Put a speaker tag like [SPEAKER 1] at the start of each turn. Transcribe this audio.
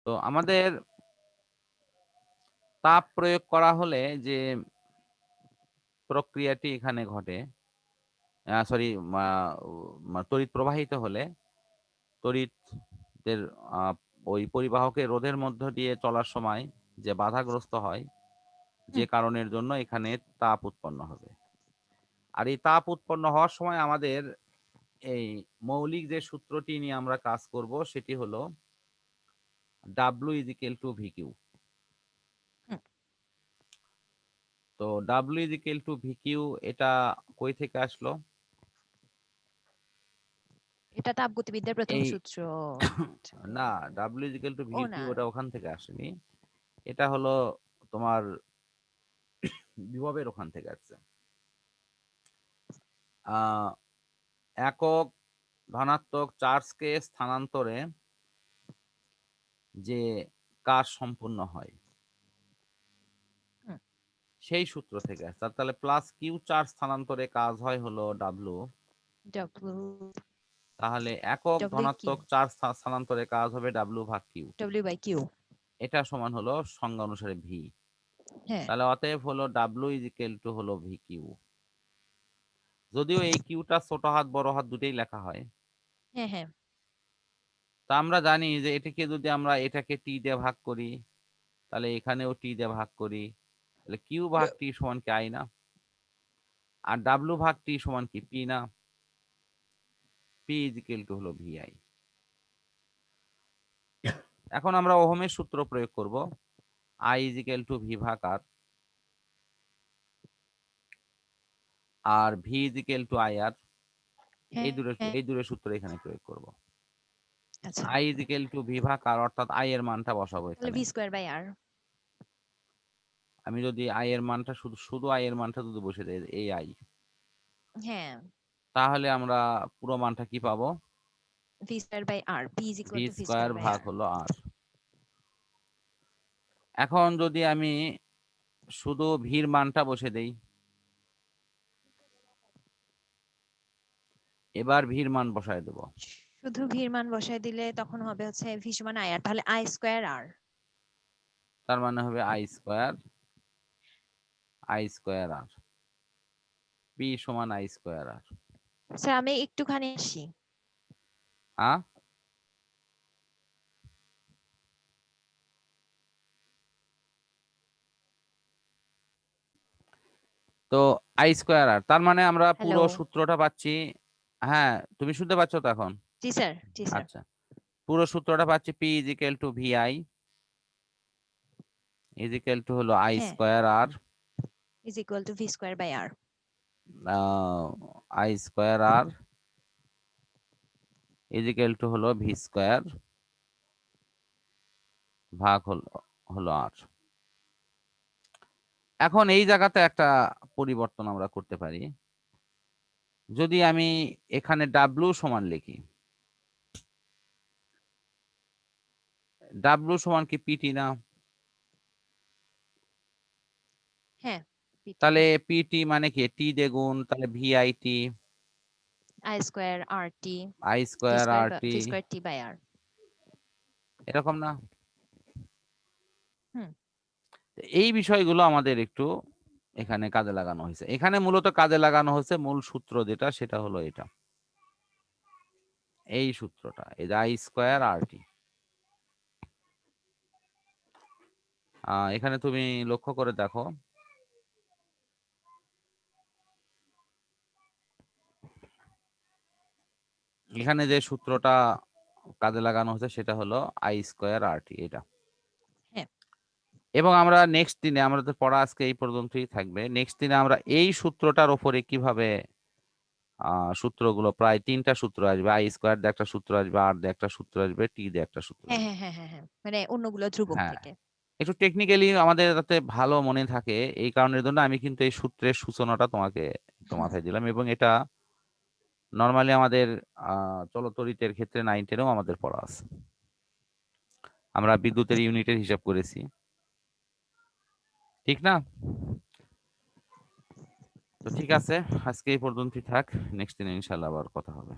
[SPEAKER 1] তো আমাদের তাপ প্রয়োগ করা হলে যে প্রক্রিয়াটি এখানে ঘটে, সরি, তড়িৎ প্রবাহিত হলে তড়িৎদের ওই পরিবাহকের রোধের মধ্য দিয়ে চলার সময় যে বাধাগ্রস্ত হয়, যে কারণের জন্য এখানে তাপ উৎপন্ন হবে। আর এই তাপ উৎপন্ন হওয়ার সময় আমাদের এই মৌলিক যে সূত্রটি নিয়ে আমরা কাজ করব সেটি হলো W = VQ। তো W = VQ এটা কই থেকে আসলো?
[SPEAKER 2] এটা তাপগতিবিদ্যার প্রথম
[SPEAKER 1] এই
[SPEAKER 2] সূত্র।
[SPEAKER 1] না, W =
[SPEAKER 2] ও
[SPEAKER 1] VQ
[SPEAKER 2] না,
[SPEAKER 1] ওটা ওখান থেকে আসেনি। এটা হলো তোমার বিভবের ওখান থেকে আসছে। একক ধনাত্মক চার্জকে স্থানান্তরে যে কাজ সম্পূর্ণ হয় সেই সূত্র থেকে আসছে। তাহলে প্লাস কিউ চার্জ স্থানান্তরে কাজ হয় হলো ডাব্লু। তাহলে একক ধনাত্মক চার্জ স্থানান্তরে কাজ হবে W/Q। এটা সমান হলো সংজ্ঞা অনুসারে ভি। তাহলে অতএব হলো W হলো VQ। যদিও এই কিউটা ছোট হাত বড় হাত দুটেই লেখা হয়। তা আমরা জানি যে এটাকে যদি আমরা এটাকে টি দিয়ে ভাগ করি, তাহলে এখানেও টি দিয়ে ভাগ করি, তাহলে Q/T সমান কি আই না? আর W/T সমান কি পি না? P = হলো VI। এখন আমরা ওহমের সূত্র প্রয়োগ করব। I = V/R R V = IR। এই দুটো সূত্র এখানে প্রয়োগ করব। I = V/R অর্থাৎ I এর মানটা বসাবো এখানে। আমি যদি I এর মানটা শুধু I এর মানটা যদি বসে দেই এই I, তাহলে আমরা পুরো মানটা কি পাবো? V² ভাগ হলো R। এখন যদি আমি শুধু ভির মানটা বসে দেই, এবার ভির মান বসায় দেব।
[SPEAKER 2] শুধু ভির মান বসায় দিলে তখন হবে হচ্ছে V সমান IR, তাহলে I²R।
[SPEAKER 1] তার মানে হবে I²R। P সমান I²R।
[SPEAKER 2] স্যার আমি একটুখানি আসি।
[SPEAKER 1] তো I²R, তার মানে আমরা পুরো সূত্রটা পাচ্ছি। হ্যাঁ, তুমি শুনতে পাচ্ছ তো এখন?
[SPEAKER 2] জি স্যার, জি স্যার।
[SPEAKER 1] আচ্ছা, পুরো সূত্রটা পাচ্ছি। P = VI হলো I²R
[SPEAKER 2] V²/R।
[SPEAKER 1] I²R হলো V² ভাগ হলো R। এখন এই জায়গাতে একটা পরিবর্তন আমরা করতে পারি। যদি আমি এখানে W সমান লিখি, W সমান কি PT না? তাহলে PT মানে কি? T দিয়ে গুণ, তাহলে VIT I²RT এরকম না? এই বিষয়গুলো আমাদের একটু এখানে কাজে লাগানো হয়েছে। এখানে মূলত কাজে লাগানো হচ্ছে মূল সূত্র যেটা, সেটা হলো এটা, এই সূত্রটা, এই যে I²RT। এখানে তুমি লক্ষ্য করে দেখো, এখানে যে সূত্রটা কাজে লাগানো হচ্ছে সেটা হলো I²RT এটা। এবং আমরা নেক্সট দিনে, আমাদের পড়া আজকে এই পর্যন্তই থাকবে। নেক্সট দিনে আমরা এই সূত্রটার উপরে কিভাবে সূত্রগুলো, প্রায় 3টা সূত্র আসবে। I² দিয়ে একটা সূত্র আসবে, R দিয়ে একটা সূত্র আসবে, T দিয়ে একটা সূত্র আসবে।
[SPEAKER 2] মানে অন্যগুলো ধ্রুবক থেকে।
[SPEAKER 1] একটু টেকনিক্যালি আমাদের যাতে ভালো মনে থাকে, এই কারণের জন্য আমি কিন্তু এই সূত্রের সূচনাটা তোমাকে মাথায় দিলাম। এবং এটা নরমালি আমাদের চলতরিতের ক্ষেত্রে 9, 10-এও আমাদের পড়া আছে। আমরা বিদ্যুতের ইউনিটের হিসাব করেছি, ঠিক না? তো ঠিক আছে, আজকে এই পর্যন্তই থাক। নেক্সট দিন ইনশাআল্লাহ আবার কথা হবে।